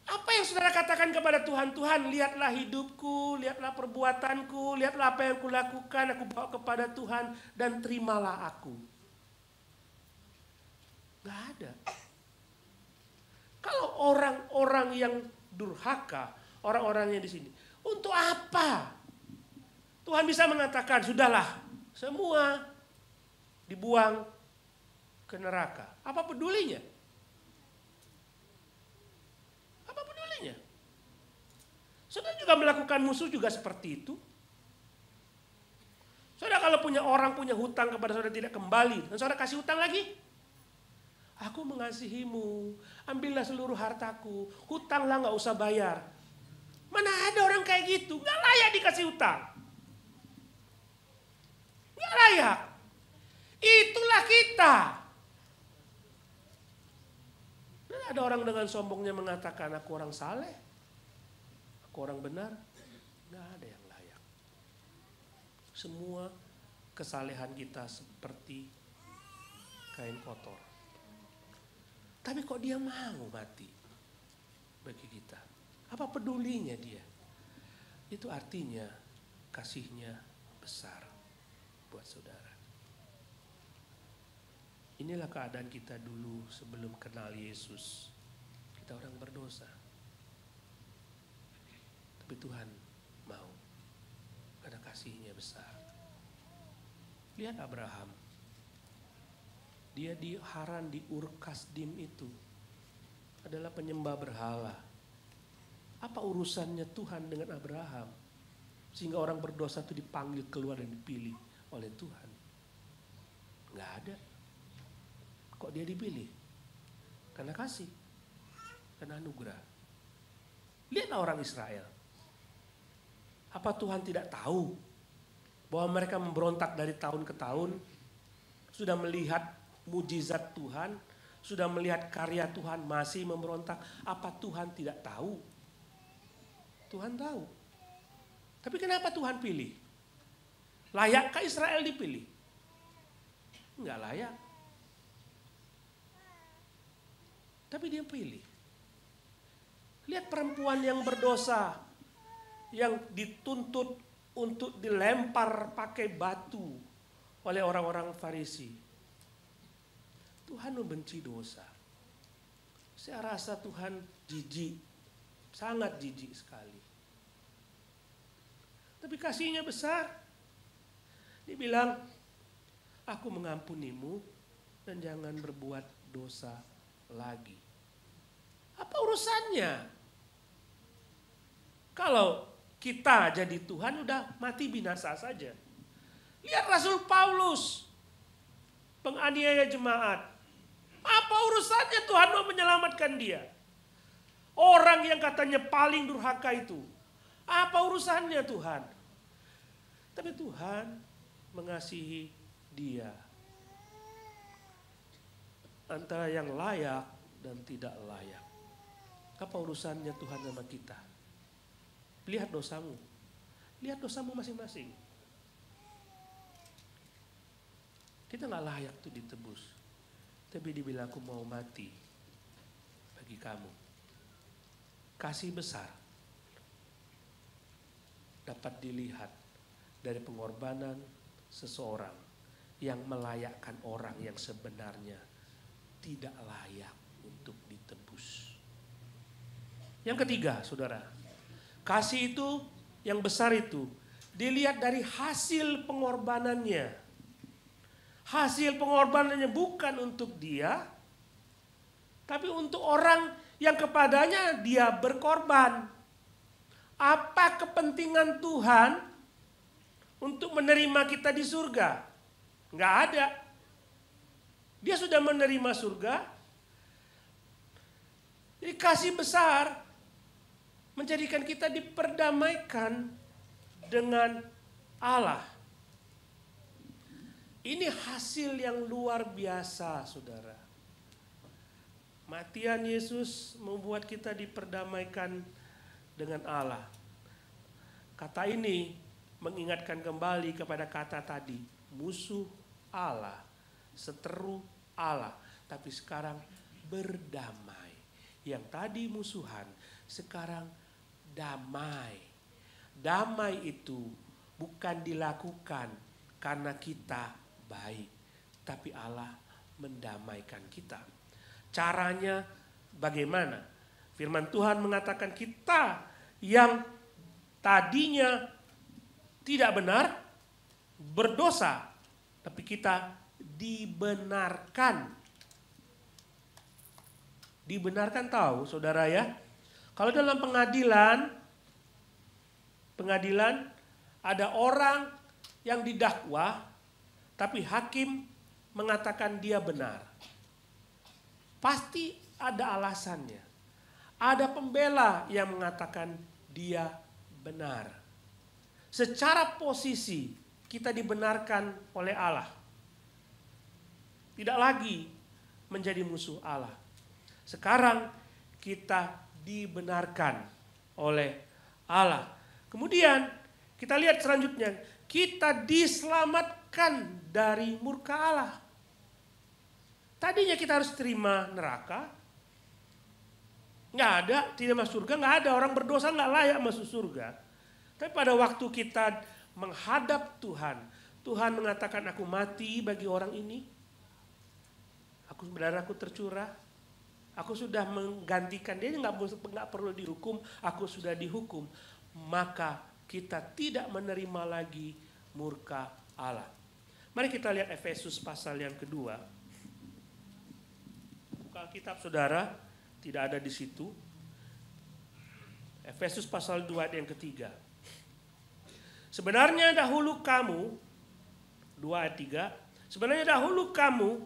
S3: Apa yang saudara katakan kepada Tuhan? Tuhan, lihatlah hidupku, lihatlah perbuatanku, lihatlah apa yang kulakukan, aku bawa kepada Tuhan dan terimalah aku. Nggak ada. Kalau orang-orang yang durhaka, orang-orang yang di sini, untuk apa? Tuhan bisa mengatakan, sudahlah, semua dibuang ke neraka. Apa pedulinya? Apa pedulinya? Saudara juga melakukan musuh juga seperti itu. Saudara kalau punya orang punya hutang kepada saudara tidak kembali, dan saudara kasih hutang lagi. Aku mengasihimu, ambillah seluruh hartaku, hutanglah nggak usah bayar. Mana ada orang kayak gitu? Nggak layak dikasih hutang. Nggak layak. Itulah kita. Ada orang dengan sombongnya mengatakan aku orang saleh, aku orang benar. Nggak ada yang layak. Semua kesalehan kita seperti kain kotor. Tapi kok dia mau mati bagi kita? Apa pedulinya dia? Itu artinya kasihnya besar buat saudara. Ini Inilah keadaan kita dulu sebelum kenal Yesus. Kita orang berdosa. Tapi Tuhan mau, karena kasih-Nya besar. Lihat Abraham. Dia di Haran, di Ur Kasdim itu adalah penyembah berhala. Apa urusannya Tuhan dengan Abraham? Sehingga orang berdosa itu dipanggil keluar dan dipilih oleh Tuhan. Nggak ada. Kok dia dipilih? Karena kasih. Karena anugerah. Lihatlah orang Israel. Apa Tuhan tidak tahu bahwa mereka memberontak dari tahun ke tahun? Sudah melihat mujizat Tuhan, sudah melihat karya Tuhan, masih memberontak. Apa Tuhan tidak tahu? Tuhan tahu. Tapi kenapa Tuhan pilih? Layakkah Israel dipilih? Enggak layak. Tapi dia pilih. Lihat perempuan yang berdosa, yang dituntut untuk dilempar pakai batu oleh orang-orang Farisi. Tuhan membenci dosa. Saya rasa Tuhan jijik, sangat jijik sekali. Tapi kasih-Nya besar. Dibilang, aku mengampunimu dan jangan berbuat dosa lagi. Apa urusannya? Kalau kita jadi Tuhan udah mati binasa saja. Lihat Rasul Paulus, penganiaya jemaat. Apa urusannya Tuhan mau menyelamatkan dia? Orang yang katanya paling durhaka itu. Apa urusannya Tuhan? Tapi Tuhan mengasihi dia. Antara yang layak dan tidak layak. Apa urusannya Tuhan sama kita? Lihat dosamu. Lihat dosamu masing-masing. Kita gak layak tuh ditebus. Tapi dibilang aku mau mati bagi kamu. Kasih besar dapat dilihat dari pengorbanan seseorang yang melayakkan orang yang sebenarnya tidak layak untuk ditebus. Yang ketiga, saudara, kasih itu yang besar itu dilihat dari hasil pengorbanannya. Hasil pengorbanannya bukan untuk dia, tapi untuk orang yang kepadanya dia berkorban. Apa kepentingan Tuhan untuk menerima kita di surga? Nggak ada. Dia sudah menerima surga. Jadi kasih besar menjadikan kita diperdamaikan dengan Allah. Ini hasil yang luar biasa, saudara. Matian Yesus membuat kita diperdamaikan dengan Allah. Kata ini mengingatkan kembali kepada kata tadi, musuh Allah, seteru Allah, tapi sekarang berdamai. Yang tadi musuhan, sekarang damai. Damai itu bukan dilakukan karena kita baik, tapi Allah mendamaikan kita. Caranya bagaimana? Firman Tuhan mengatakan kita yang tadinya tidak benar, berdosa, tapi kita dibenarkan. Dibenarkan tahu saudara ya? Kalau dalam pengadilan ada orang yang didakwa, tapi hakim mengatakan dia benar. Pasti ada alasannya. Ada pembela yang mengatakan dia benar. Secara posisi kita dibenarkan oleh Allah. Tidak lagi menjadi musuh Allah. Sekarang kita dibenarkan oleh Allah. Kemudian kita lihat selanjutnya. Kita diselamatkan dari murka Allah. Tadinya kita harus terima neraka. Nggak ada, tidak masuk surga. Nggak ada, orang berdosa nggak layak masuk surga. Tapi pada waktu kita menghadap Tuhan, Tuhan mengatakan aku mati bagi orang ini. Darahku tercurah, aku sudah menggantikan dia, nggak perlu dihukum, aku sudah dihukum, maka kita tidak menerima lagi murka Allah. Mari kita lihat Efesus pasal yang kedua. Buka Alkitab saudara, tidak ada di situ. Efesus pasal 2 ayat yang ketiga. Sebenarnya dahulu kamu, 2 ayat 3, sebenarnya dahulu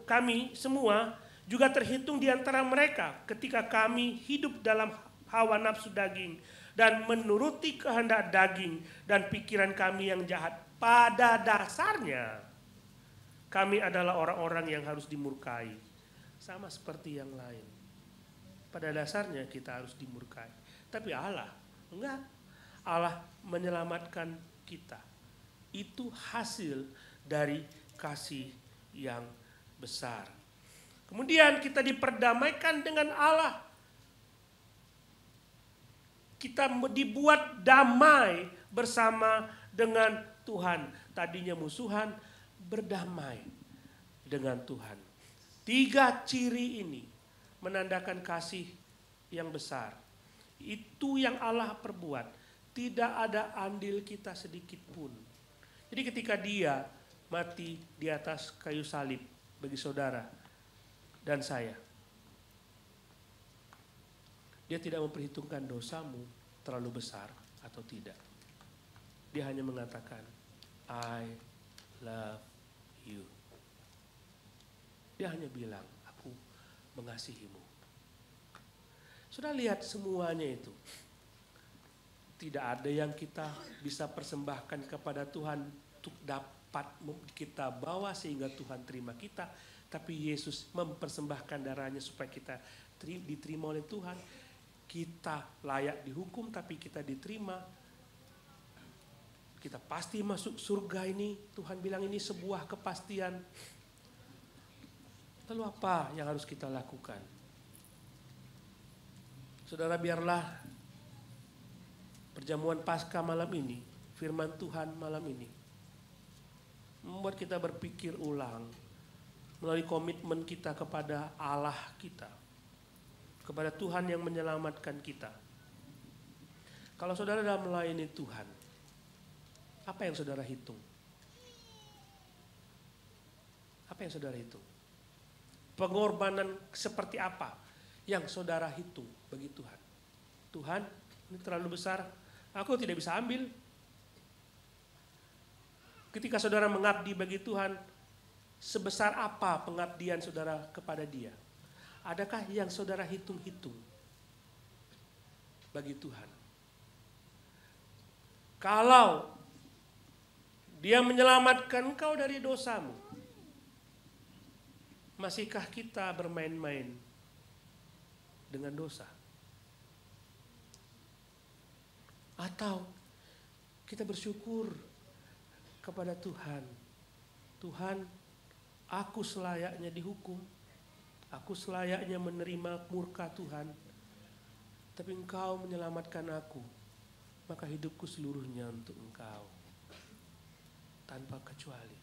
S3: kami semua juga terhitung di antara mereka ketika kami hidup dalam hawa nafsu daging dan menuruti kehendak daging dan pikiran kami yang jahat. Pada dasarnya kami adalah orang-orang yang harus dimurkai, sama seperti yang lain. Pada dasarnya kita harus dimurkai. Tapi Allah enggak. Allah menyelamatkan kita. Itu hasil dari kasih yang besar. Kemudian kita diperdamaikan dengan Allah. Kita dibuat damai bersama dengan Tuhan. Tadinya musuhan, berdamai dengan Tuhan. 3 ciri ini menandakan kasih yang besar. Itu yang Allah perbuat. Tidak ada andil kita sedikit pun. Jadi ketika dia mati di atas kayu salib bagi saudara dan saya, dia tidak memperhitungkan dosamu terlalu besar atau tidak. Dia hanya mengatakan, I love you. Dia hanya bilang, aku mengasihimu. Sudah lihat semuanya itu. Tidak ada yang kita bisa persembahkan kepada Tuhan untuk dapat kita bawa sehingga Tuhan terima kita. Tapi Yesus mempersembahkan darahnya supaya kita diterima oleh Tuhan. Kita layak dihukum tapi kita diterima. Kita pasti masuk surga ini. Tuhan bilang ini sebuah kepastian. Lalu apa yang harus kita lakukan? Saudara, biarlah perjamuan Paskah malam ini, firman Tuhan malam ini, membuat kita berpikir ulang melalui komitmen kita kepada Allah kita, kepada Tuhan yang menyelamatkan kita. Kalau saudara dalam melayani Tuhan, apa yang saudara hitung? Apa yang saudara hitung? Pengorbanan seperti apa yang saudara hitung bagi Tuhan? Tuhan, ini terlalu besar, aku tidak bisa ambil. Ketika saudara mengabdi bagi Tuhan, sebesar apa pengabdian saudara kepada Dia? Adakah yang saudara hitung-hitung bagi Tuhan? Kalau Dia menyelamatkan engkau dari dosamu, masihkah kita bermain-main dengan dosa? Atau kita bersyukur kepada Tuhan. Tuhan, aku selayaknya dihukum. Aku selayaknya menerima murka Tuhan. Tapi Engkau menyelamatkan aku. Maka hidupku seluruhnya untuk Engkau. Tanpa kecuali.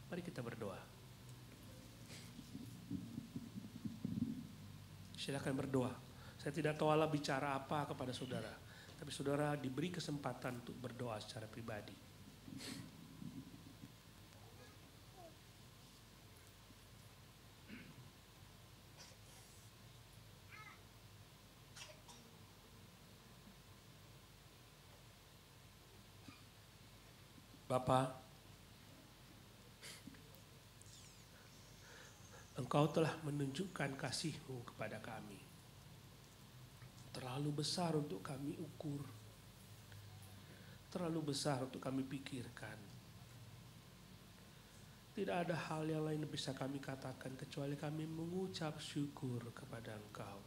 S3: Mari kita berdoa. Silakan berdoa. Saya tidak tahu Allah bicara apa kepada saudara. Tapi saudara diberi kesempatan untuk berdoa secara pribadi. Bapa, Engkau telah menunjukkan kasih-Mu kepada kami. Terlalu besar untuk kami ukur. Terlalu besar untuk kami pikirkan. Tidak ada hal yang lain yang bisa kami katakan kecuali kami mengucap syukur kepada Engkau.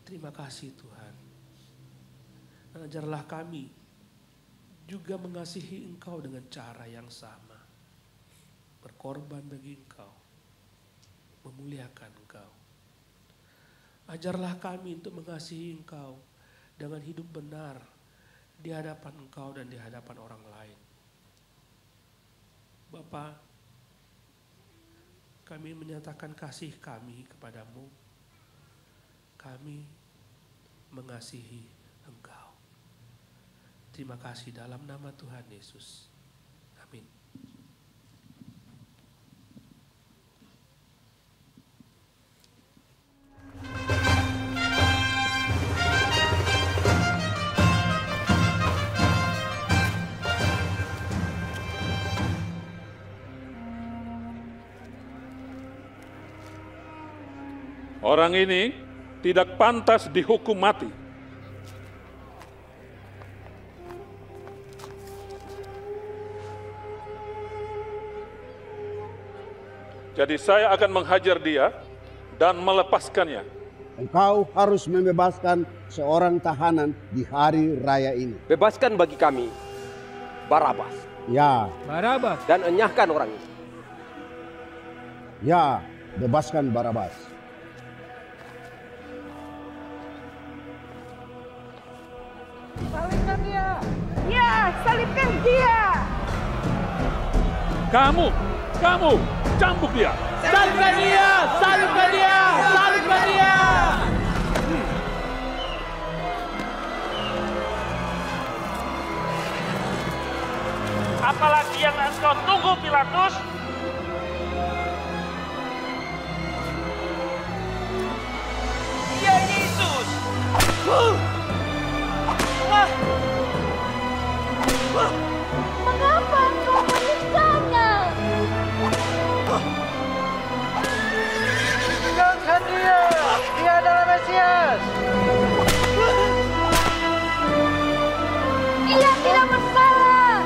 S3: Terima kasih Tuhan. Dan ajarlah kami juga mengasihi Engkau dengan cara yang sama. Berkorban bagi Engkau. Memuliakan Engkau. Ajarlah kami untuk mengasihi Engkau dengan hidup benar di hadapan Engkau dan di hadapan orang lain. Bapa, kami menyatakan kasih kami kepadamu. Kami mengasihi Engkau. Terima kasih dalam nama Tuhan Yesus. Amin.
S5: Orang ini tidak pantas dihukum mati. Jadi saya akan menghajar dia dan melepaskannya.
S6: Engkau harus membebaskan seorang tahanan di hari raya ini.
S7: Bebaskan bagi kami Barabas.
S6: Ya,
S7: Barabas. Dan enyahkan orang ini.
S6: ya, bebaskan Barabas.
S2: Salibkan dia. Ya, salibkan dia.
S5: Kamu, cambuk dia.
S2: Salibkan dia, salibkan dia, salibkan dia.
S3: Apalagi yang engkau tunggu, Pilatus?
S2: Dia Yesus.
S8: Mengapa engkau menyiksanya?
S2: Tinggalkan dia. Dia adalah Mesias.
S8: Dia tidak bersalah.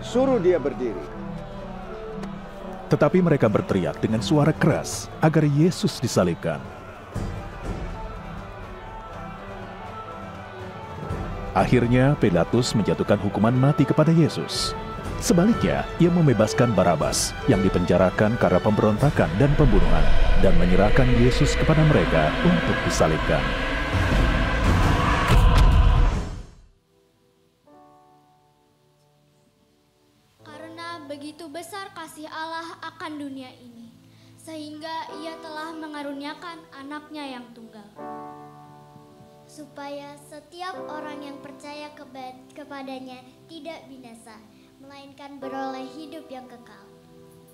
S6: Suruh dia berdiri.
S9: Tetapi mereka berteriak dengan suara keras agar Yesus disalibkan. Akhirnya Pilatus menjatuhkan hukuman mati kepada Yesus. Sebaliknya, ia membebaskan Barabas yang dipenjarakan karena pemberontakan dan pembunuhan dan menyerahkan Yesus kepada mereka untuk disalibkan.
S8: Karena begitu besar kasih Allah akan dunia ini, sehingga ia telah mengaruniakan anaknya yang tunggal. Supaya setiap orang yang percaya kepadanya tidak binasa, melainkan beroleh hidup yang kekal.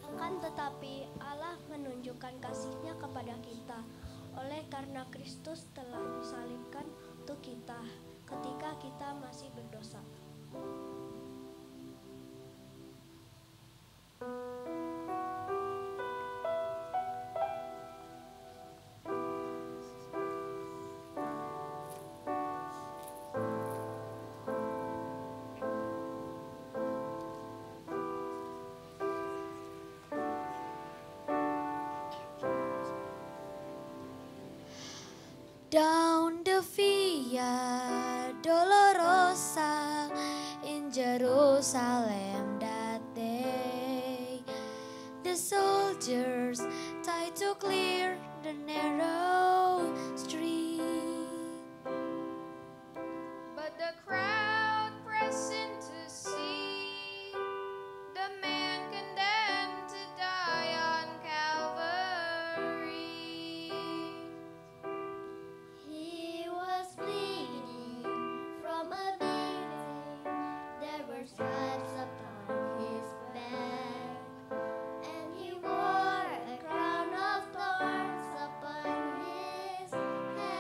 S10: Akan tetapi Allah menunjukkan kasih-Nya kepada kita oleh karena Kristus telah disalibkan untuk kita ketika kita masih berdosa.
S8: Down the Via Dolorosa in Jerusalem that day, the soldiers tried to clear the narrow street,
S10: But the crowd pressed in to see the man condemned to die on Calvary.
S8: he was bleeding from a beating. There were stripes upon his back, and he wore a crown of thorns upon his head.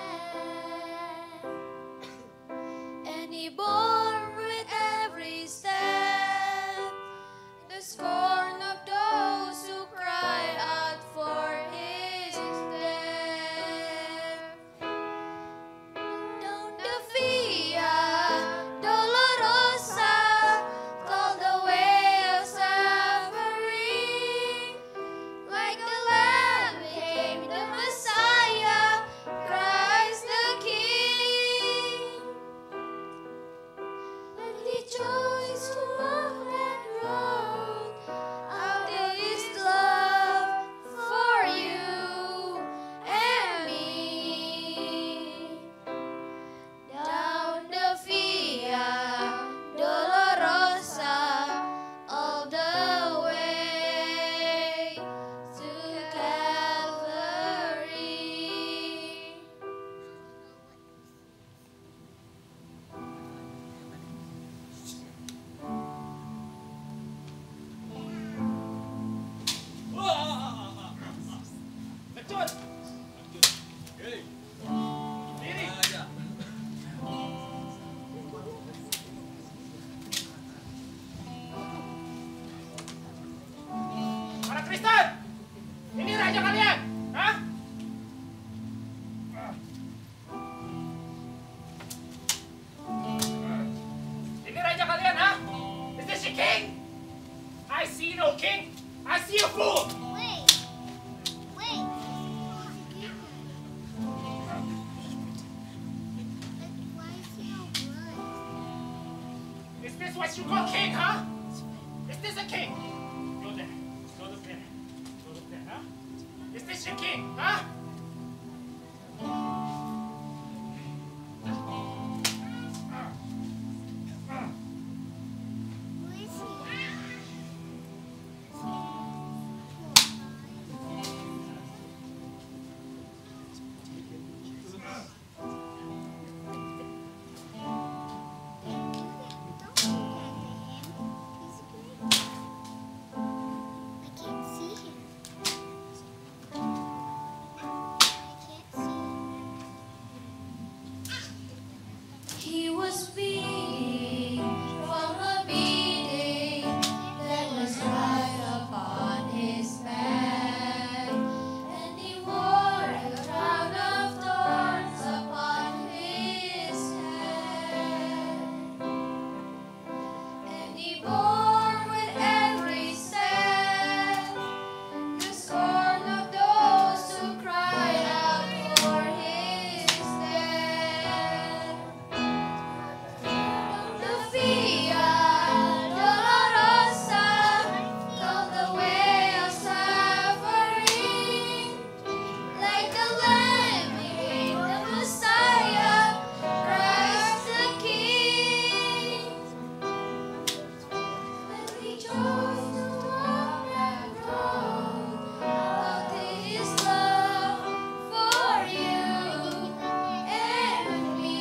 S11: Kristen! Ini raja kalian? Hah? Ini raja kalian, ha? Is this your king? I see no king. I see a fool.
S12: Wait. Why is he no blood?
S11: Is this what you call king, huh? Is this a king? Go there. Go look there. Go look there, huh? Is this your king, huh?
S12: Who is he?
S8: He was bleeding from a beating that was right upon his back, and he wore a crown of thorns upon his head, and he bore with every step the scorn of those who cried out for his death. The Via Dolorosa, called the way of suffering, like the Lamb became the Messiah, Christ the King. When he chose to walk that road of his love for you and me.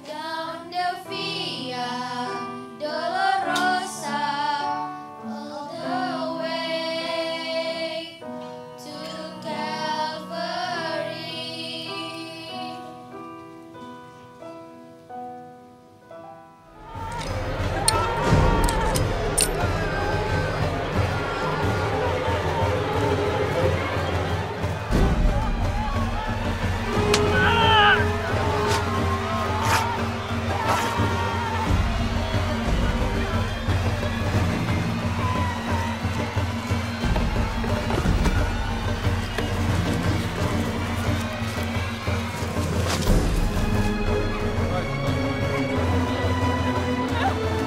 S8: Down the Via Dolorosa, all the way to Calvary.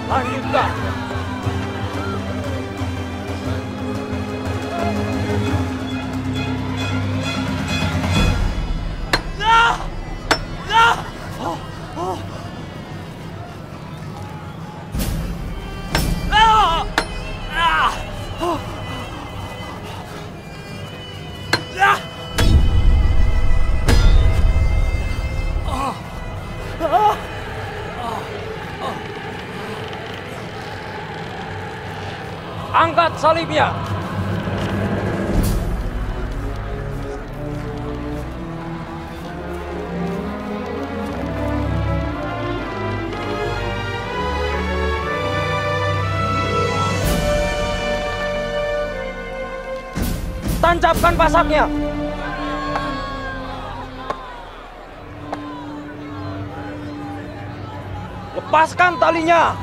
S7: Lanjutkan. Angkat salibnya. Tancapkan pasaknya. Lepaskan talinya.